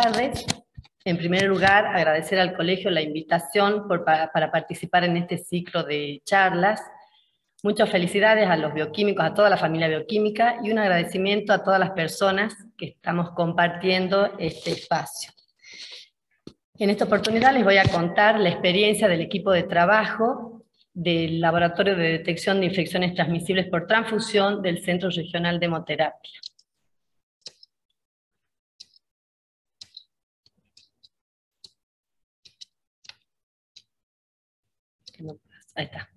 tardes. En primer lugar, agradecer al colegio la invitación para participar en este ciclo de charlas. Muchas felicidades a los bioquímicos, a toda la familia bioquímica, y un agradecimiento a todas las personas que estamos compartiendo este espacio. En esta oportunidad les voy a contar la experiencia del equipo de trabajo del Laboratorio de Detección de Infecciones Transmisibles por Transfusión del Centro Regional de Hemoterapia. Ahí está.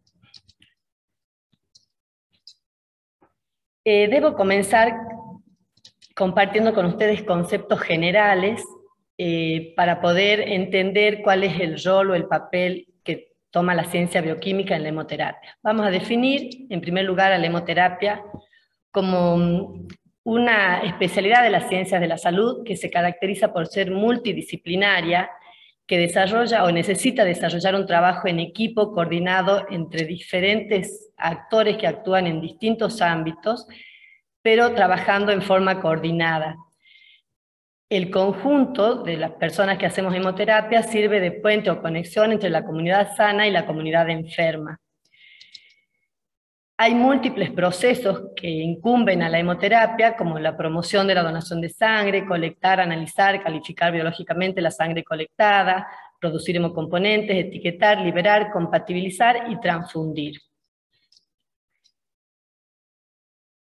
Debo comenzar compartiendo con ustedes conceptos generales para poder entender cuál es el rol o el papel que toma la ciencia bioquímica en la hemoterapia. Vamos a definir, en primer lugar, a la hemoterapia como una especialidad de las ciencias de la salud que se caracteriza por ser multidisciplinaria, que desarrolla o necesita desarrollar un trabajo en equipo coordinado entre diferentes actores que actúan en distintos ámbitos, pero trabajando en forma coordinada. El conjunto de las personas que hacemos hemoterapia sirve de puente o conexión entre la comunidad sana y la comunidad enferma. Hay múltiples procesos que incumben a la hemoterapia, como la promoción de la donación de sangre, colectar, analizar, calificar biológicamente la sangre colectada, producir hemocomponentes, etiquetar, liberar, compatibilizar y transfundir.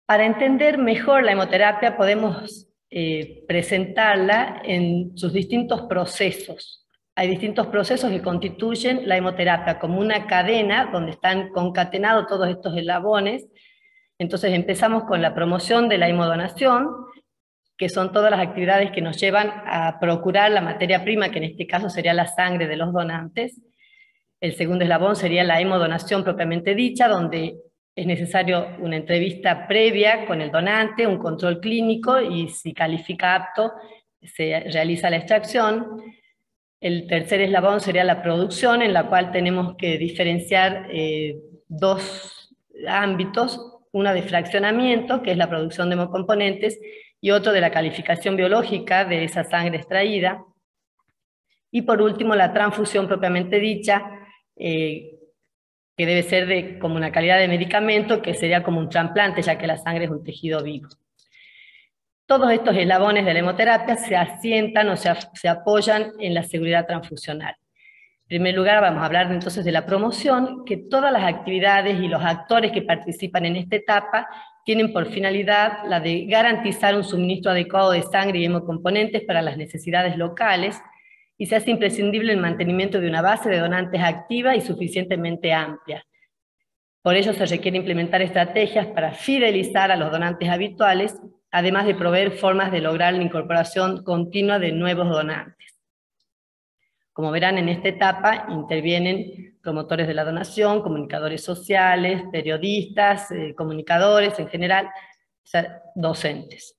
Para entender mejor la hemoterapia podemos presentarla en sus distintos procesos. Hay distintos procesos que constituyen la hemoterapia como una cadena donde están concatenados todos estos eslabones. Entonces empezamos con la promoción de la hemodonación, que son todas las actividades que nos llevan a procurar la materia prima, que en este caso sería la sangre de los donantes. El segundo eslabón sería la hemodonación propiamente dicha, donde es necesario una entrevista previa con el donante, un control clínico, y si califica apto, se realiza la extracción. El tercer eslabón sería la producción, en la cual tenemos que diferenciar dos ámbitos, una de fraccionamiento, que es la producción de hemocomponentes, y otro de la calificación biológica de esa sangre extraída. Y por último, la transfusión propiamente dicha, que debe ser como una calidad de medicamento, que sería como un trasplante, ya que la sangre es un tejido vivo. Todos estos eslabones de la hemoterapia se asientan o se apoyan en la seguridad transfusional. En primer lugar, vamos a hablar entonces de la promoción, que todas las actividades y los actores que participan en esta etapa tienen por finalidad la de garantizar un suministro adecuado de sangre y hemocomponentes para las necesidades locales, y se hace imprescindible el mantenimiento de una base de donantes activa y suficientemente amplia. Por ello se requiere implementar estrategias para fidelizar a los donantes habituales, además de proveer formas de lograr la incorporación continua de nuevos donantes. Como verán, en esta etapa intervienen promotores de la donación, comunicadores sociales, periodistas, comunicadores en general, o sea, docentes.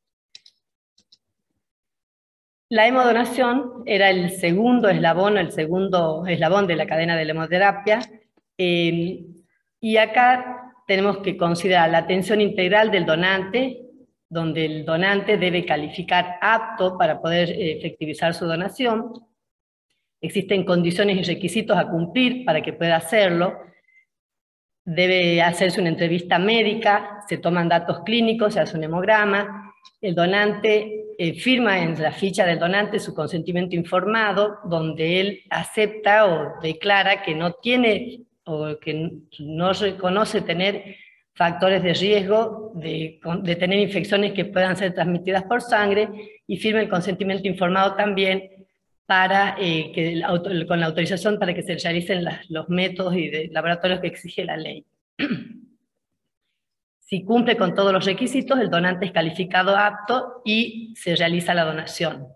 La hemodonación era el segundo eslabón de la cadena de la hemoterapia, y acá tenemos que considerar la atención integral del donante, donde el donante debe calificar apto para poder efectivizar su donación. Existen condiciones y requisitos a cumplir para que pueda hacerlo. Debe hacerse una entrevista médica, se toman datos clínicos, se hace un hemograma, el donante firma en la ficha del donante su consentimiento informado, donde él acepta o declara que no tiene o que no reconoce tener factores de riesgo de tener infecciones que puedan ser transmitidas por sangre, y firma el consentimiento informado también para con la autorización para que se realicen los métodos y de laboratorios que exige la ley. Si cumple con todos los requisitos, el donante es calificado apto y se realiza la donación.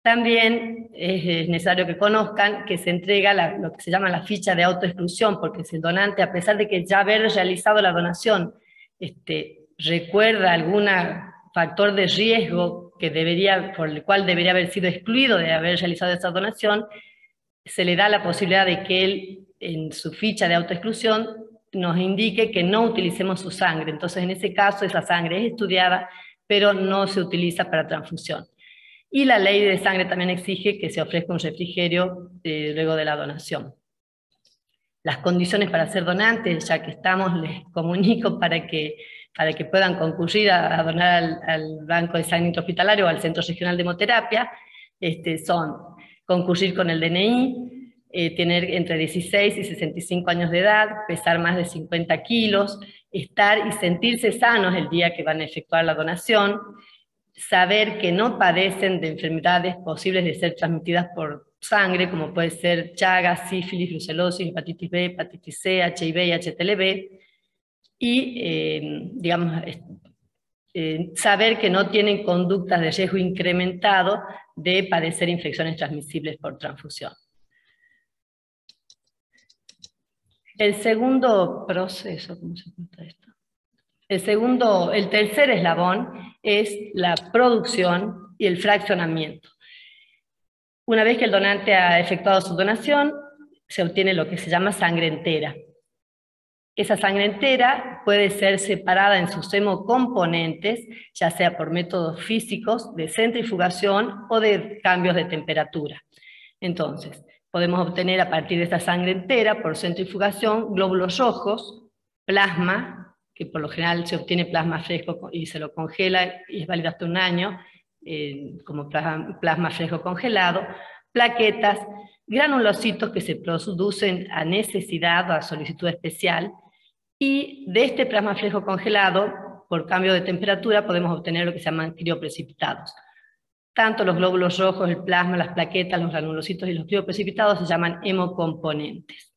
También es necesario que conozcan que se entrega lo que se llama la ficha de autoexclusión, porque si el donante, a pesar de que ya haber realizado la donación, recuerda algún factor de riesgo por el cual debería haber sido excluido de haber realizado esa donación, se le da la posibilidad de que él, en su ficha de autoexclusión, nos indique que no utilicemos su sangre. Entonces, en ese caso, esa sangre es estudiada, pero no se utiliza para transfusión. Y la ley de sangre también exige que se ofrezca un refrigerio luego de la donación. Las condiciones para ser donantes, ya que estamos, les comunico para que puedan concurrir a donar al Banco de Sangre Intrahospitalario o al Centro Regional de Hemoterapia, son concurrir con el DNI, tener entre 16 y 65 años de edad, pesar más de 50 kilos, estar y sentirse sanos el día que van a efectuar la donación, saber que no padecen de enfermedades posibles de ser transmitidas por sangre, como puede ser Chagas, sífilis, brucelosis, hepatitis B, hepatitis C, HIV y HTLV, y saber que no tienen conductas de riesgo incrementado de padecer infecciones transmisibles por transfusión. El segundo proceso, ¿cómo se cuenta esto? El tercer eslabón es la producción y el fraccionamiento. Una vez que el donante ha efectuado su donación, se obtiene lo que se llama sangre entera. Esa sangre entera puede ser separada en sus hemocomponentes, ya sea por métodos físicos, de centrifugación o de cambios de temperatura. Entonces, podemos obtener a partir de esta sangre entera, por centrifugación, glóbulos rojos, plasma, que por lo general se obtiene plasma fresco y se lo congela y es válido hasta un año, como plasma fresco congelado, plaquetas, granulocitos que se producen a necesidad o a solicitud especial, y de este plasma fresco congelado, por cambio de temperatura, podemos obtener lo que se llaman crioprecipitados. Tanto los glóbulos rojos, el plasma, las plaquetas, los granulocitos y los crioprecipitados se llaman hemocomponentes.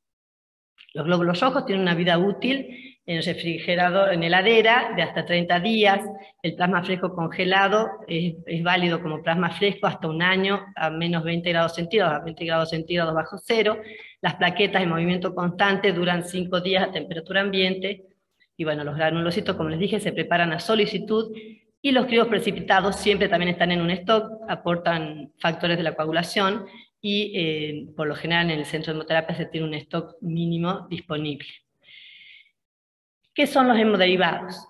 Los glóbulos rojos tienen una vida útil en el refrigerador, en heladera, de hasta 30 días. El plasma fresco congelado es válido como plasma fresco hasta un año a menos 20 grados centígrados, a 20 grados centígrados bajo cero. Las plaquetas en movimiento constante duran 5 días a temperatura ambiente. Y bueno, los granulocitos, como les dije, se preparan a solicitud. Y los crioprecipitados siempre también están en un stock, aportan factores de la coagulación y por lo general en el centro de hemoterapia se tiene un stock mínimo disponible. ¿Qué son los hemoderivados?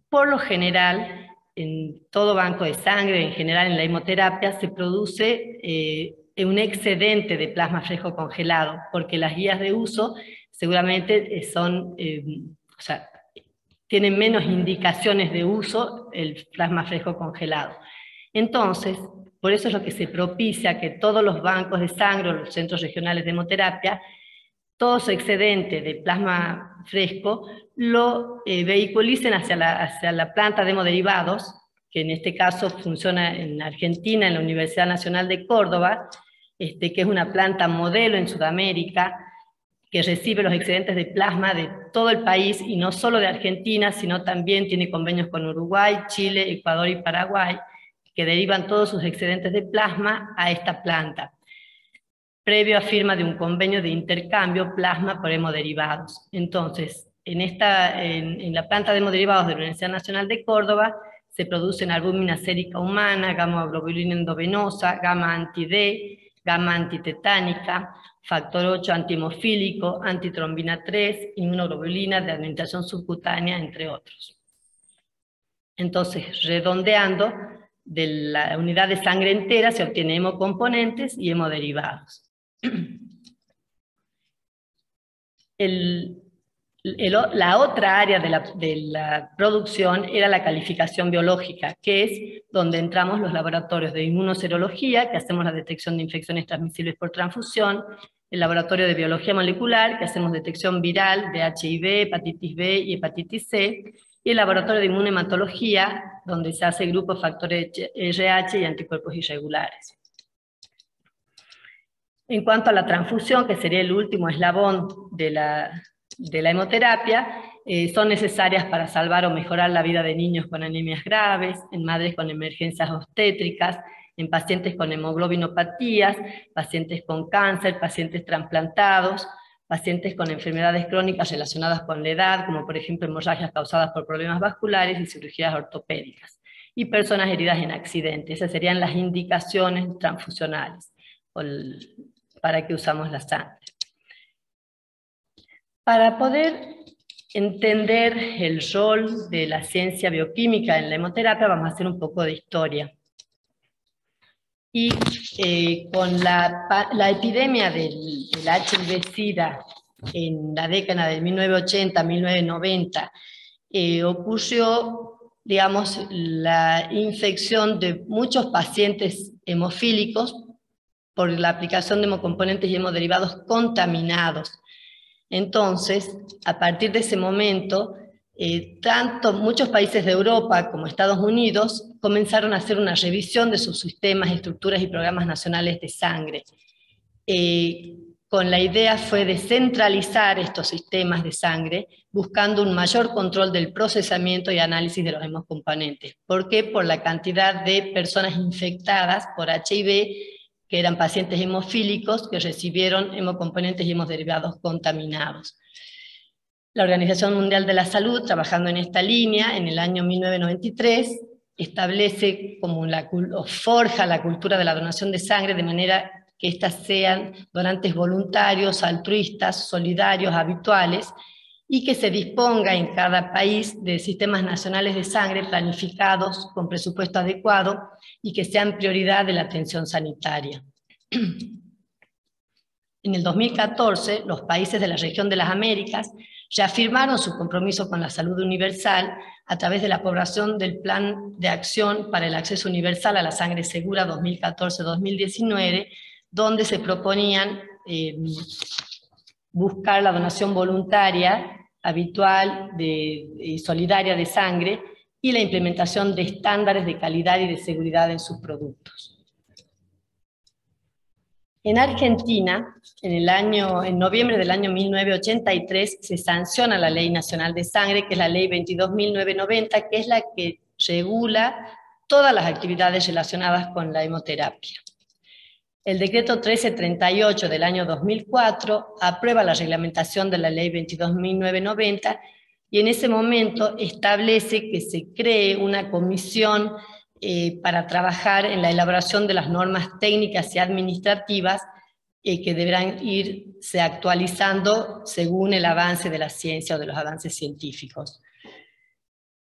Por lo general, en todo banco de sangre, en general en la hemoterapia, se produce un excedente de plasma fresco congelado, porque las guías de uso seguramente tienen menos indicaciones de uso el plasma fresco congelado. Entonces, por eso es lo que se propicia que todos los bancos de sangre o los centros regionales de hemoterapia, todo su excedente de plasma fresco lo vehiculicen hacia la planta de hemoderivados, que en este caso funciona en Argentina, en la Universidad Nacional de Córdoba, que es una planta modelo en Sudamérica, que recibe los excedentes de plasma de todo el país, y no solo de Argentina, sino también tiene convenios con Uruguay, Chile, Ecuador y Paraguay, que derivan todos sus excedentes de plasma a esta planta, previo a firma de un convenio de intercambio plasma por hemoderivados. Entonces, en la planta de hemoderivados de la Universidad Nacional de Córdoba se producen albúmina sérica humana, gamma globulina endovenosa, gamma anti-D, gamma antitetánica, factor 8 antihemofílico, antitrombina 3, inmunoglobulina de administración subcutánea, entre otros. Entonces, redondeando, de la unidad de sangre entera se obtiene hemocomponentes y hemoderivados. La otra área de la producción era la calificación biológica, que es donde entramos los laboratorios de inmunoserología, que hacemos la detección de infecciones transmisibles por transfusión, el laboratorio de biología molecular, que hacemos detección viral de HIV, hepatitis B y hepatitis C, y el laboratorio de inmunohematología, donde se hace grupo factores RH y anticuerpos irregulares. En cuanto a la transfusión, que sería el último eslabón de la hemoterapia, son necesarias para salvar o mejorar la vida de niños con anemias graves, en madres con emergencias obstétricas, en pacientes con hemoglobinopatías, pacientes con cáncer, pacientes trasplantados, pacientes con enfermedades crónicas relacionadas con la edad, como por ejemplo hemorragias causadas por problemas vasculares y cirugías ortopédicas, y personas heridas en accidentes. Esas serían las indicaciones transfusionales, para que usamos la sangre. Para poder entender el rol de la ciencia bioquímica en la hemoterapia, vamos a hacer un poco de historia. Y con la epidemia del HIV-Sida en la década de 1980-1990, ocurrió, digamos, la infección de muchos pacientes hemofílicos por la aplicación de hemocomponentes y hemoderivados contaminados. Entonces, a partir de ese momento, muchos países de Europa como Estados Unidos comenzaron a hacer una revisión de sus sistemas, estructuras y programas nacionales de sangre. Con la idea fue de centralizar estos sistemas de sangre, buscando un mayor control del procesamiento y análisis de los hemocomponentes. ¿Por qué? Por la cantidad de personas infectadas por HIV, que eran pacientes hemofílicos que recibieron hemocomponentes y hemoderivados contaminados. La Organización Mundial de la Salud, trabajando en esta línea, en el año 1993, establece o forja la cultura de la donación de sangre de manera que éstas sean donantes voluntarios, altruistas, solidarios, habituales, y que se disponga en cada país de sistemas nacionales de sangre planificados con presupuesto adecuado y que sean prioridad de la atención sanitaria. En el 2014, los países de la región de las Américas reafirmaron su compromiso con la salud universal a través de la aprobación del Plan de Acción para el Acceso Universal a la Sangre Segura 2014-2019, donde se proponían buscar la donación voluntaria, habitual y solidaria de sangre, y la implementación de estándares de calidad y de seguridad en sus productos. En Argentina, en noviembre del año 1983, se sanciona la Ley Nacional de Sangre, que es la Ley 22.990, que es la que regula todas las actividades relacionadas con la hemoterapia. El decreto 1338 del año 2004 aprueba la reglamentación de la Ley 22.990 y en ese momento establece que se cree una comisión para trabajar en la elaboración de las normas técnicas y administrativas que deberán irse actualizando según el avance de la ciencia o de los avances científicos.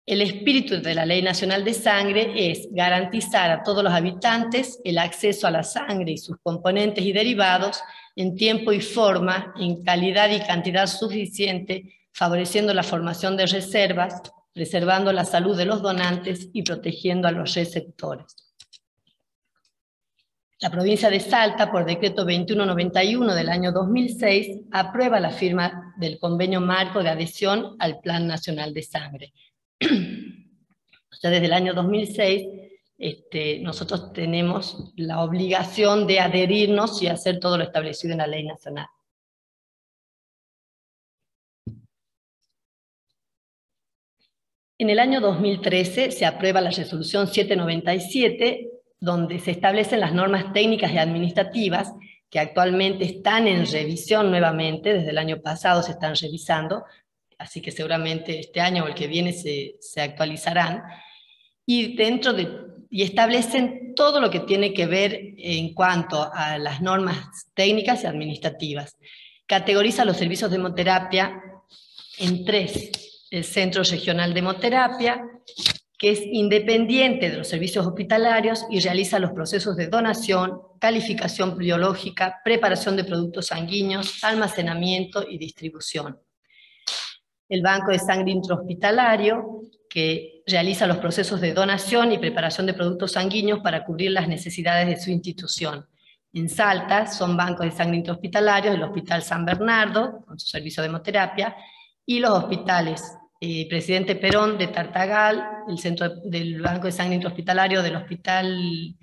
El espíritu de la Ley Nacional de Sangre es garantizar a todos los habitantes el acceso a la sangre y sus componentes y derivados en tiempo y forma, en calidad y cantidad suficiente, favoreciendo la formación de reservas, preservando la salud de los donantes y protegiendo a los receptores. La provincia de Salta, por decreto 2191 del año 2006, aprueba la firma del convenio marco de adhesión al Plan Nacional de Sangre. O sea, desde el año 2006 nosotros tenemos la obligación de adherirnos y hacer todo lo establecido en la ley nacional. En el año 2013 se aprueba la resolución 797, donde se establecen las normas técnicas y administrativas que actualmente están en revisión nuevamente, desde el año pasado se están revisando, así que seguramente este año o el que viene se actualizarán, y establecen todo lo que tiene que ver en cuanto a las normas técnicas y administrativas. Categoriza los servicios de hemoterapia en tres: el Centro Regional de Hemoterapia, que es independiente de los servicios hospitalarios y realiza los procesos de donación, calificación biológica, preparación de productos sanguíneos, almacenamiento y distribución. El Banco de Sangre Intrahospitalario, que realiza los procesos de donación y preparación de productos sanguíneos para cubrir las necesidades de su institución. En Salta son bancos de sangre intrahospitalarios el Hospital San Bernardo, con su servicio de hemoterapia, y los hospitales Presidente Perón de Tartagal, el centro del Banco de Sangre Intrahospitalario del Hospital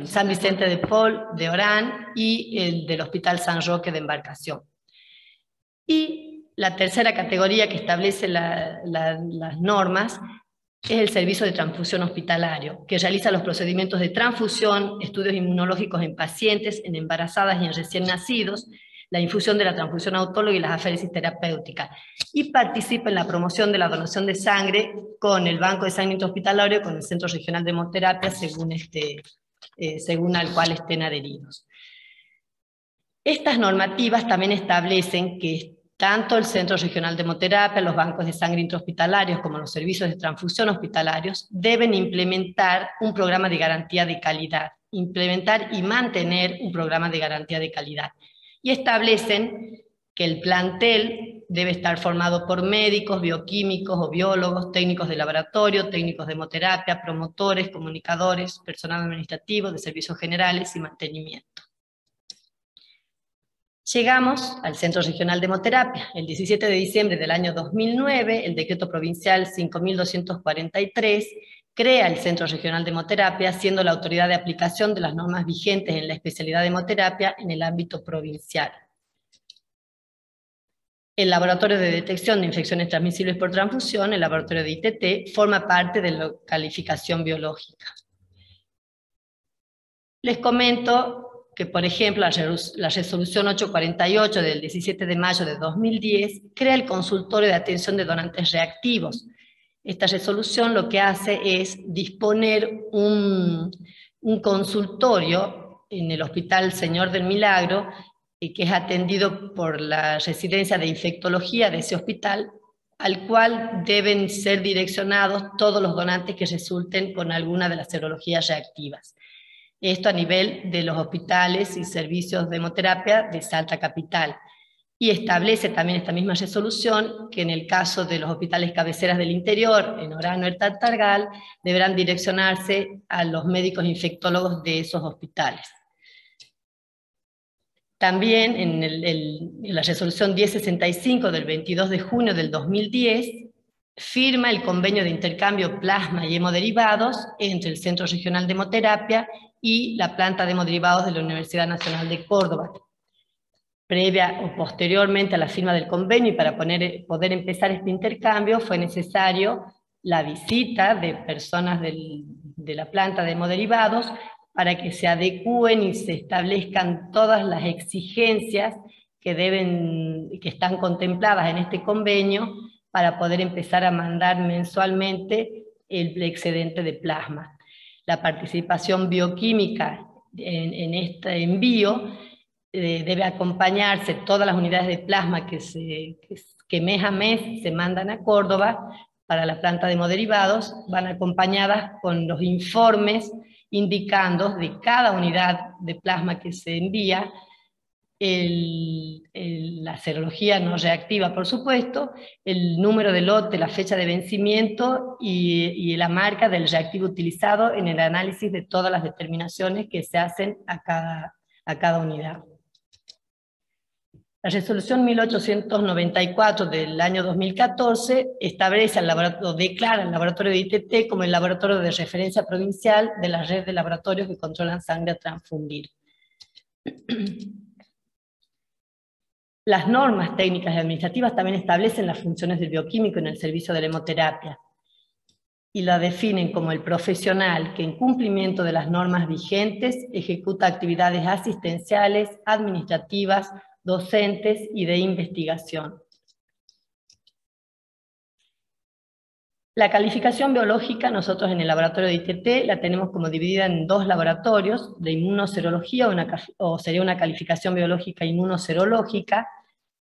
San Vicente de Paul de Orán y el del Hospital San Roque de Embarcación. Y la tercera categoría que establece las normas es el servicio de transfusión hospitalario, que realiza los procedimientos de transfusión, estudios inmunológicos en pacientes, en embarazadas y en recién nacidos, la infusión de la transfusión autóloga y las aféresis terapéuticas, y participa en la promoción de la donación de sangre con el Banco de Sangre Intrahospitalario, con el Centro Regional de Hemoterapia, según al cual estén adheridos. Estas normativas también establecen que tanto el Centro Regional de Hemoterapia, los bancos de sangre intrahospitalarios, como los servicios de transfusión hospitalarios, deben implementar un programa de garantía de calidad, implementar y mantener un programa de garantía de calidad. Y establecen que el plantel debe estar formado por médicos, bioquímicos o biólogos, técnicos de laboratorio, técnicos de hemoterapia, promotores, comunicadores, personal administrativo, de servicios generales y mantenimiento. Llegamos al Centro Regional de Hemoterapia. El 17 de diciembre del año 2009, el Decreto Provincial 5243 crea el Centro Regional de Hemoterapia, siendo la autoridad de aplicación de las normas vigentes en la especialidad de hemoterapia en el ámbito provincial. El Laboratorio de Detección de Infecciones Transmisibles por Transfusión, el Laboratorio de ITT, forma parte de la calificación biológica. Les comento que, por ejemplo, la resolución 848 del 17 de mayo de 2010 crea el consultorio de atención de donantes reactivos. Esta resolución lo que hace es disponer un consultorio en el Hospital Señor del Milagro, que es atendido por la residencia de infectología de ese hospital, al cual deben ser direccionados todos los donantes que resulten con alguna de las serologías reactivas. Esto a nivel de los hospitales y servicios de hemoterapia de Salta Capital. Y establece también esta misma resolución que en el caso de los hospitales cabeceras del interior, en Orano y Tartagal, deberán direccionarse a los médicos infectólogos de esos hospitales. También en la resolución 1065 del 22 de junio del 2010, firma el convenio de intercambio plasma y hemoderivados entre el Centro Regional de Hemoterapia y la planta de hemoderivados de la Universidad Nacional de Córdoba. Previa o posteriormente a la firma del convenio y para poder empezar este intercambio fue necesario la visita de personas de la planta de hemoderivados para que se adecúen y se establezcan todas las exigencias que están contempladas en este convenio para poder empezar a mandar mensualmente el excedente de plasma. La participación bioquímica en este envío debe acompañarse todas las unidades de plasma que mes a mes se mandan a Córdoba para la planta de hemoderivados, van acompañadas con los informes indicando de cada unidad de plasma que se envía, la serología no reactiva, por supuesto, el número de lote, la fecha de vencimiento y la marca del reactivo utilizado en el análisis de todas las determinaciones que se hacen a cada unidad. La resolución 1894 del año 2014 establece declara el laboratorio de ITT como el laboratorio de referencia provincial de la red de laboratorios que controlan sangre a transfundir. Las normas técnicas y administrativas también establecen las funciones del bioquímico en el servicio de la hemoterapia y la definen como el profesional que en cumplimiento de las normas vigentes ejecuta actividades asistenciales, administrativas, docentes y de investigación. La calificación biológica, nosotros en el laboratorio de ITT la tenemos como dividida en dos laboratorios, de inmunoserología, o sería una calificación biológica inmunoserológica,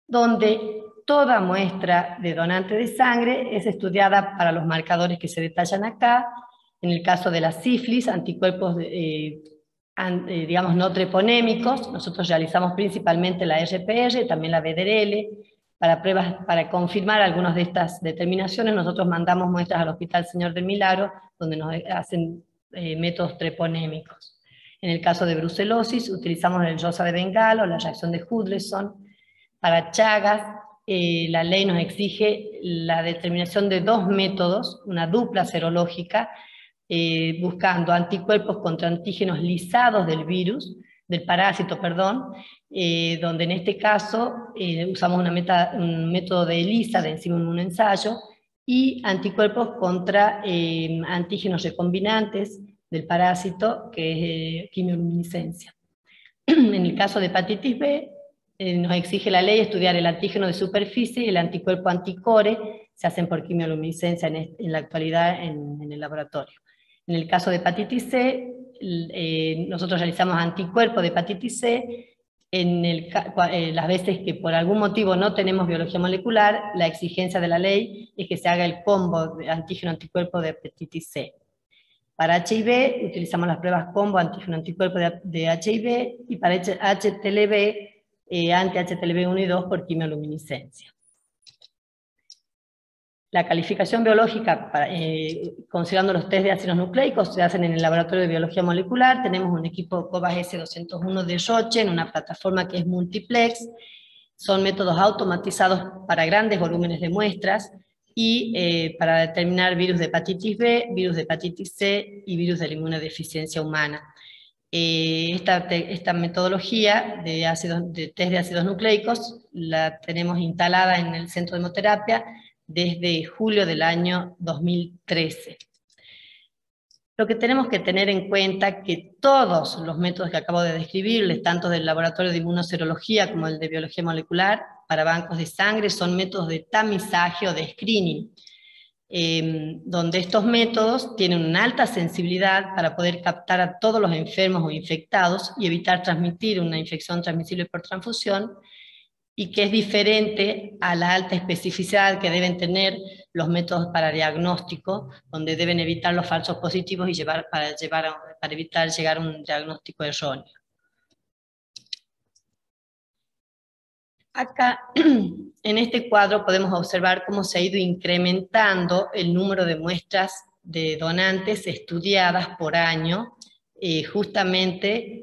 donde toda muestra de donante de sangre es estudiada para los marcadores que se detallan acá. En el caso de la sífilis, anticuerpos digamos no treponémicos, nosotros realizamos principalmente la RPR, también la BDRL. Para pruebas, para confirmar algunas de estas determinaciones, nosotros mandamos muestras al Hospital Señor del Milagro, donde nos hacen métodos treponémicos. En el caso de brucelosis, utilizamos el rosa de Bengala o la reacción de Hudson. Para Chagas, la ley nos exige la determinación de dos métodos, una dupla serológica, buscando anticuerpos contra antígenos lisados del virus, del parásito, perdón, donde en este caso usamos un método de ELISA, de enzima inmunoensayo, y anticuerpos contra antígenos recombinantes del parásito, que es quimioluminiscencia. En el caso de hepatitis B, nos exige la ley estudiar el antígeno de superficie y el anticuerpo anticore, se hacen por quimioluminiscencia en la actualidad en el laboratorio. En el caso de hepatitis C, nosotros realizamos anticuerpos de hepatitis C, las veces que por algún motivo no tenemos biología molecular, la exigencia de la ley es que se haga el combo de antígeno-anticuerpo de hepatitis C. Para HIV utilizamos las pruebas combo antígeno anticuerpo de HIV y para HTLV, anti-HTLV1 y 2 por quimioluminiscencia. La calificación biológica, considerando los test de ácidos nucleicos, se hacen en el laboratorio de biología molecular. Tenemos un equipo COBAS S201 de Roche en una plataforma que es multiplex. Son métodos automatizados para grandes volúmenes de muestras y para determinar virus de hepatitis B, virus de hepatitis C y virus de la inmunodeficiencia humana. Esta metodología de test de ácidos nucleicos la tenemos instalada en el Centro de Hemoterapia desde julio del año 2013. Lo que tenemos que tener en cuenta es que todos los métodos que acabo de describirles, tanto del laboratorio de inmunoserología como el de biología molecular, para bancos de sangre, son métodos de tamizaje o de screening, donde estos métodos tienen una alta sensibilidad para poder captar a todos los enfermos o infectados y evitar transmitir una infección transmisible por transfusión, y que es diferente a la alta especificidad que deben tener los métodos para diagnóstico, donde deben evitar los falsos positivos y para evitar llegar a un diagnóstico erróneo. Acá, en este cuadro, podemos observar cómo se ha ido incrementando el número de muestras de donantes estudiadas por año, justamente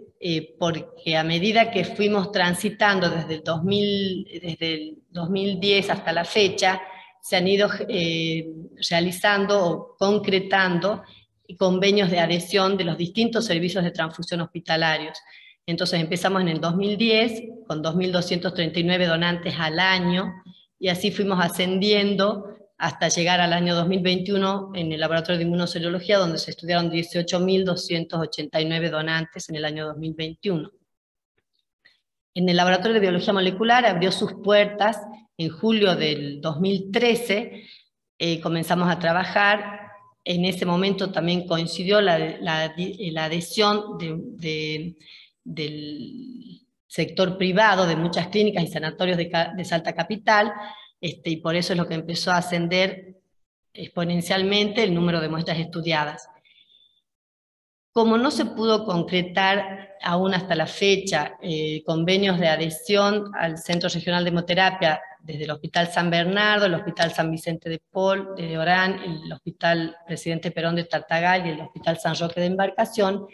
porque a medida que fuimos transitando desde el 2010 hasta la fecha, se han ido realizando o concretando convenios de adhesión de los distintos servicios de transfusión hospitalarios. Entonces empezamos en el 2010 con 2.239 donantes al año, y así fuimos ascendiendo hasta llegar al año 2021 en el laboratorio de inmunoserología, donde se estudiaron 18.289 donantes en el año 2021. En el laboratorio de biología molecular abrió sus puertas en julio del 2013, comenzamos a trabajar. En ese momento también coincidió la adhesión del sector privado, de muchas clínicas y sanatorios de Salta Capital, y por eso es lo que empezó a ascender exponencialmente el número de muestras estudiadas. Como no se pudo concretar aún hasta la fecha convenios de adhesión al Centro Regional de Hemoterapia desde el Hospital San Bernardo, el Hospital San Vicente de Paul de Orán, el Hospital Presidente Perón de Tartagal y el Hospital San Roque de Embarcación,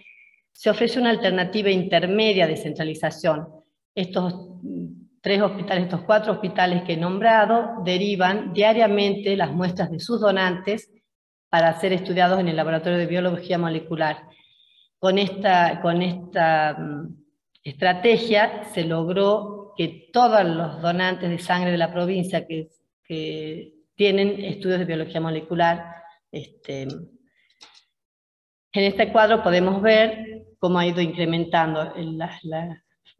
se ofrece una alternativa intermedia de centralización. Estos cuatro hospitales que he nombrado derivan diariamente las muestras de sus donantes para ser estudiados en el laboratorio de biología molecular. Con esta estrategia se logró que todos los donantes de sangre de la provincia que tienen estudios de biología molecular, en este cuadro podemos ver cómo ha ido incrementando.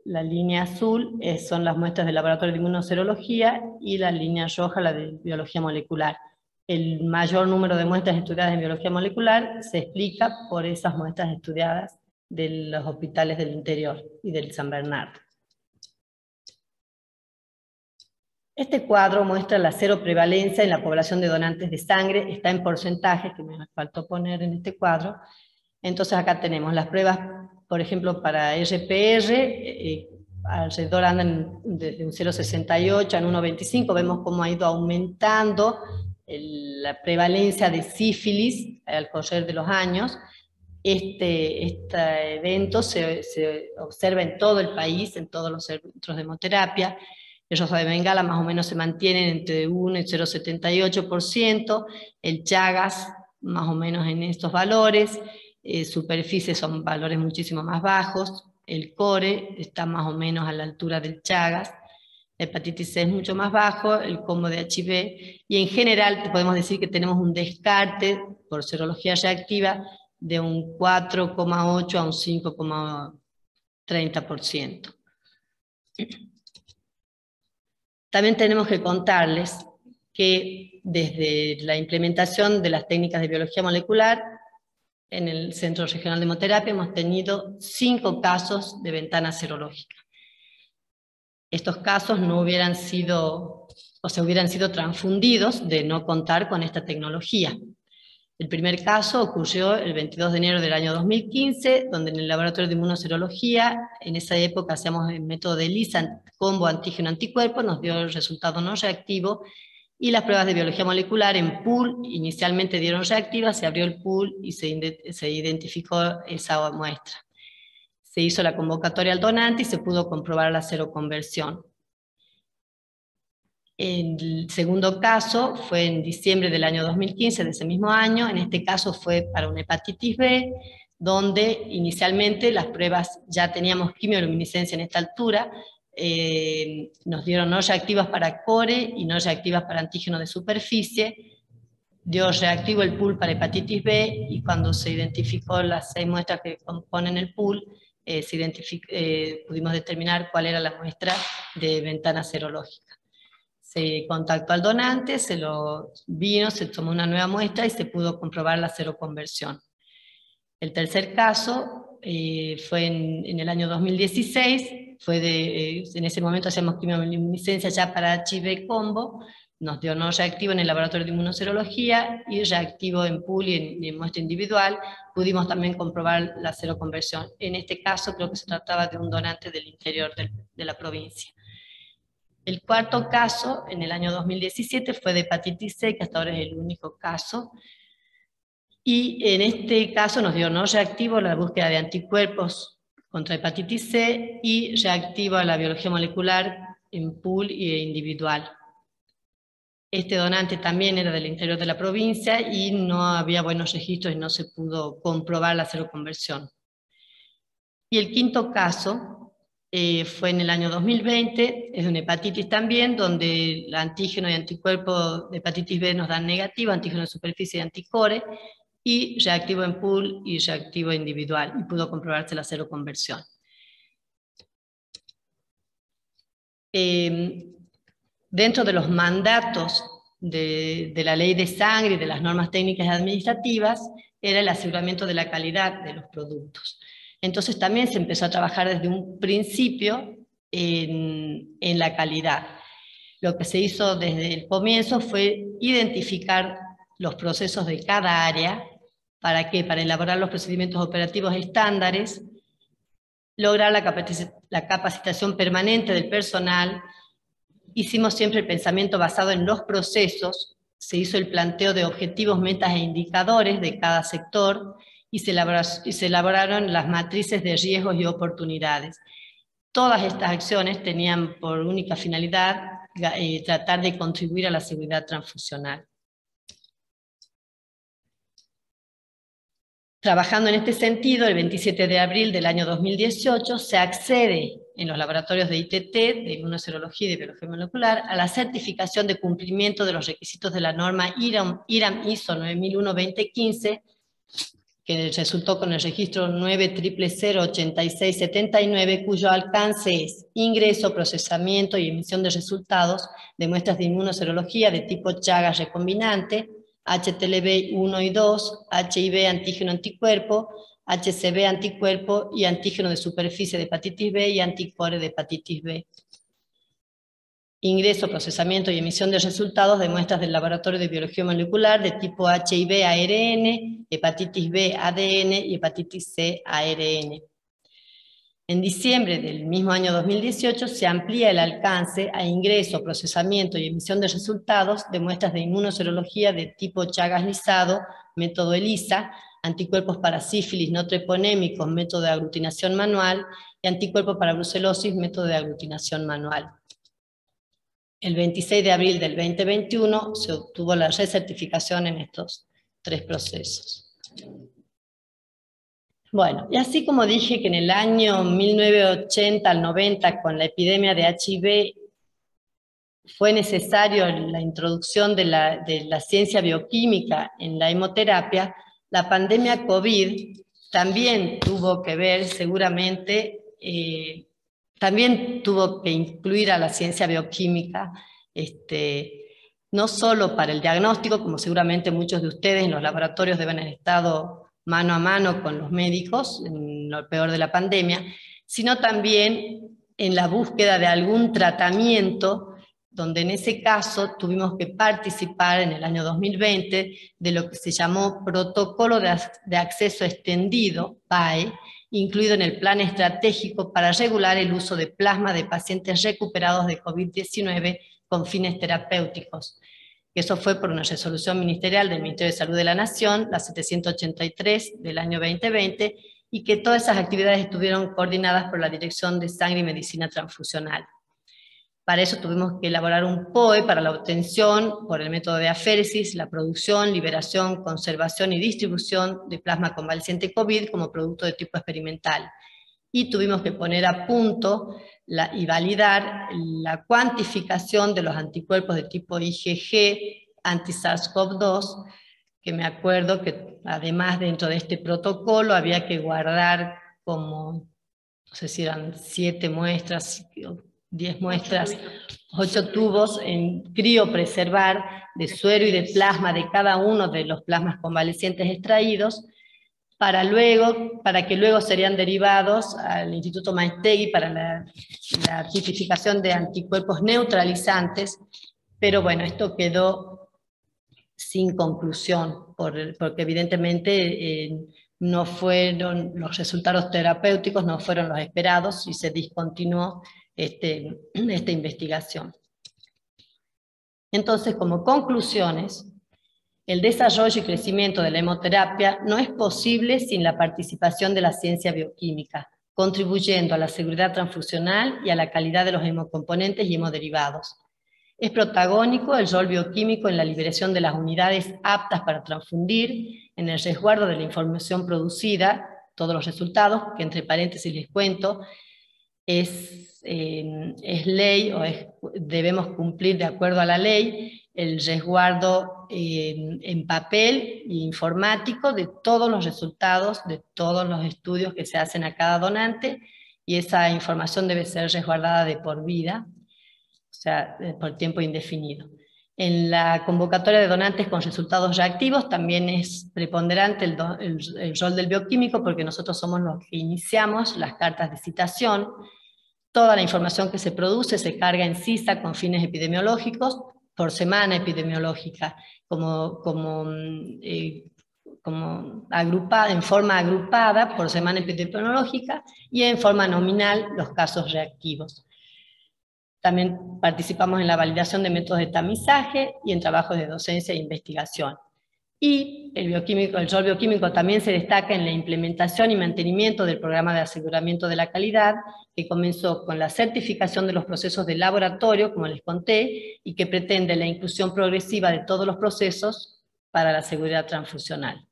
La línea azul son las muestras del laboratorio de inmunoserología y la línea roja la de biología molecular. El mayor número de muestras estudiadas en biología molecular se explica por esas muestras estudiadas de los hospitales del interior y del San Bernardo. Este cuadro muestra la cero prevalencia en la población de donantes de sangre, está en porcentajes, que me faltó poner en este cuadro. Entonces acá tenemos las pruebas, por ejemplo, para RPR, alrededor andan de un 0,68 a un 1,25, vemos cómo ha ido aumentando la prevalencia de sífilis al correr de los años. Este evento se observa en todo el país, en todos los centros de hemoterapia. El rosa de Bengala más o menos se mantienen entre 1 y 0,78%, el Chagas más o menos en estos valores, superficies son valores muchísimo más bajos, el core está más o menos a la altura del Chagas, la hepatitis C es mucho más bajo, el combo de HIV, y en general podemos decir que tenemos un descarte por serología reactiva de un 4,8 a un 5,30%. También tenemos que contarles que desde la implementación de las técnicas de biología molecular en el Centro Regional de Hemoterapia hemos tenido 5 casos de ventana serológica. Estos casos no hubieran sido, o se hubieran sido transfundidos de no contar con esta tecnología. El primer caso ocurrió el 22 de enero del año 2015, donde en el laboratorio de inmunoserología, en esa época hacíamos el método de ELISA, combo antígeno-anticuerpo, nos dio el resultado no reactivo, y las pruebas de biología molecular en pool inicialmente dieron reactivas, se abrió el pool y se identificó esa muestra. Se hizo la convocatoria al donante y se pudo comprobar la seroconversión. El segundo caso fue en diciembre del año 2015, de ese mismo año. En este caso fue para una hepatitis B, donde inicialmente las pruebas ya teníamos quimioluminiscencia en esta altura, nos dieron no reactivas para core y no reactivas para antígeno de superficie, dio reactivo el pool para hepatitis B, y cuando se identificó las 6 muestras que componen el pool, pudimos determinar cuál era la muestra de ventana serológica. Se contactó al donante, se tomó una nueva muestra y se pudo comprobar la seroconversión. El tercer caso fue en el año 2016, en ese momento hacíamos quimioluminiscencia ya para HIV combo, nos dio no reactivo en el laboratorio de inmunoserología y reactivo en pool y en muestra individual. Pudimos también comprobar la seroconversión. En este caso creo que se trataba de un donante del interior de la provincia. El cuarto caso, en el año 2017, fue de hepatitis C, que hasta ahora es el único caso. Y en este caso nos dio no reactivo la búsqueda de anticuerpos contra hepatitis C y reactiva la biología molecular en pool e individual. Este donante también era del interior de la provincia y no había buenos registros y no se pudo comprobar la seroconversión. Y el quinto caso fue en el año 2020, es una hepatitis también, donde el antígeno y anticuerpo de hepatitis B nos dan negativo, antígeno de superficie y anticore, y reactivo en pool y reactivo individual, y pudo comprobarse la seroconversión. Dentro de los mandatos de la ley de sangre y de las normas técnicas administrativas, era el aseguramiento de la calidad de los productos. Entonces también se empezó a trabajar desde un principio en la calidad. Lo que se hizo desde el comienzo fue identificar los procesos de cada área. ¿Para qué? Para elaborar los procedimientos operativos estándares, lograr la capacitación permanente del personal. Hicimos siempre el pensamiento basado en los procesos, se hizo el planteo de objetivos, metas e indicadores de cada sector, y se elaboraron las matrices de riesgos y oportunidades. Todas estas acciones tenían por única finalidad tratar de contribuir a la seguridad transfusional. Trabajando en este sentido, el 27 de abril del año 2018 se accede en los laboratorios de ITT, de inmunoserología y de biología molecular, a la certificación de cumplimiento de los requisitos de la norma IRAM ISO 9001-2015, que resultó con el registro 9008679, cuyo alcance es ingreso, procesamiento y emisión de resultados de muestras de inmunoserología de tipo Chagas recombinante, HTLV 1 y 2, HIV antígeno-anticuerpo, HCV anticuerpo y antígeno de superficie de hepatitis B y anticore de hepatitis B. Ingreso, procesamiento y emisión de resultados de muestras del laboratorio de biología molecular de tipo HIV ARN, hepatitis B ADN y hepatitis C ARN. En diciembre del mismo año 2018 se amplía el alcance a ingreso, procesamiento y emisión de resultados de muestras de inmunoserología de tipo Chagas lisado, método ELISA, anticuerpos para sífilis no treponémicos, método de aglutinación manual, y anticuerpos para brucelosis, método de aglutinación manual. El 26 de abril del 2021 se obtuvo la recertificación en estos 3 procesos. Bueno, y así como dije que en el año 1980 al 90, con la epidemia de HIV, fue necesario la introducción de la ciencia bioquímica en la hemoterapia, la pandemia COVID también tuvo que ver seguramente, también tuvo que incluir a la ciencia bioquímica, no solo para el diagnóstico, como seguramente muchos de ustedes en los laboratorios deben haber estado mano a mano con los médicos, en lo peor de la pandemia, sino también en la búsqueda de algún tratamiento donde en ese caso tuvimos que participar en el año 2020 de lo que se llamó Protocolo de Acceso Extendido, PAE, incluido en el Plan Estratégico para regular el uso de plasma de pacientes recuperados de COVID-19 con fines terapéuticos. Eso fue por una resolución ministerial del Ministerio de Salud de la Nación, la 783 del año 2020, y que todas esas actividades estuvieron coordinadas por la Dirección de Sangre y Medicina Transfusional. Para eso tuvimos que elaborar un POE para la obtención, por el método de aféresis, la producción, liberación, conservación y distribución de plasma convaleciente COVID como producto de tipo experimental. Y tuvimos que poner a punto y validar la cuantificación de los anticuerpos de tipo IgG anti-SARS-CoV-2, que me acuerdo que además dentro de este protocolo había que guardar como, no sé si eran 7 muestras, 10 muestras, 8 tubos en criopreservar de suero y de plasma de cada uno de los plasmas convalecientes extraídos, para que luego serían derivados al Instituto Maestegui para la tipificación de anticuerpos neutralizantes, pero bueno, esto quedó sin conclusión, porque evidentemente no fueron, los resultados terapéuticos no fueron los esperados y se discontinuó esta investigación. Entonces, como conclusiones, el desarrollo y crecimiento de la hemoterapia no es posible sin la participación de la ciencia bioquímica, contribuyendo a la seguridad transfusional y a la calidad de los hemocomponentes y hemoderivados. Es protagónico el rol bioquímico en la liberación de las unidades aptas para transfundir, en el resguardo de la información producida, todos los resultados, que entre paréntesis les cuento, es ley, debemos cumplir de acuerdo a la ley, el resguardo en papel e informático de todos los resultados, de todos los estudios que se hacen a cada donante, y esa información debe ser resguardada de por vida, o sea, por tiempo indefinido. En la convocatoria de donantes con resultados reactivos también es preponderante el rol del bioquímico, porque nosotros somos los que iniciamos las cartas de citación. Toda la información que se produce se carga en CISA con fines epidemiológicos por semana epidemiológica, en forma agrupada por semana epidemiológica y en forma nominal los casos reactivos. También participamos en la validación de métodos de tamizaje y en trabajos de docencia e investigación. Y el rol bioquímico también se destaca en la implementación y mantenimiento del programa de aseguramiento de la calidad, que comenzó con la certificación de los procesos de laboratorio, como les conté, y que pretende la inclusión progresiva de todos los procesos para la seguridad transfusional.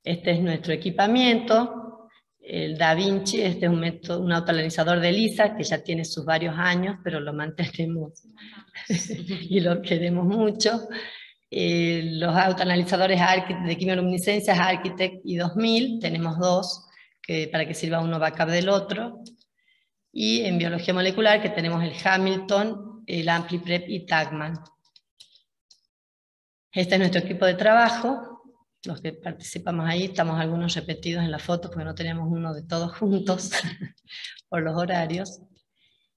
Este es nuestro equipamiento. El Da Vinci, este es un autoanalizador de ELISA, que ya tiene sus varios años, pero lo mantenemos y lo queremos mucho. Los autoanalizadores de quimioluminiscencias Architect y 2000, tenemos 2, para que sirva uno backup del otro. Y en biología molecular, que tenemos el Hamilton, el AmpliPrep y Tagman. Este es nuestro equipo de trabajo. Los que participamos ahí, estamos algunos repetidos en la foto, porque no tenemos uno de todos juntos, por los horarios.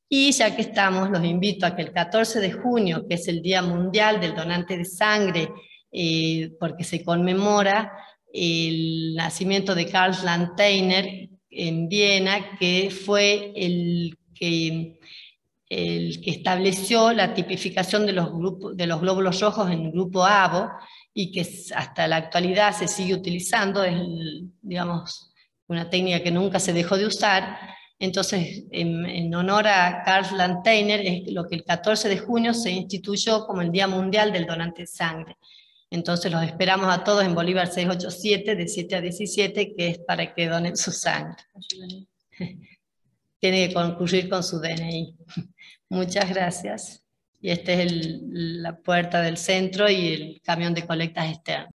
Y ya que estamos, los invito a que el 14 de junio, que es el Día Mundial del Donante de Sangre, porque se conmemora el nacimiento de Karl Landsteiner en Viena, que fue el que estableció la tipificación de los glóbulos rojos en el grupo ABO, y que hasta la actualidad se sigue utilizando, es, digamos, una técnica que nunca se dejó de usar. Entonces, en honor a Karl Landsteiner, es lo que el 14 de junio se instituyó como el Día Mundial del Donante de Sangre. Entonces los esperamos a todos en Bolívar 687, de 7 a 17, que es para que donen su sangre. Tiene que concurrir con su DNI. Muchas gracias. Y esta es la puerta del centro y el camión de colectas externas.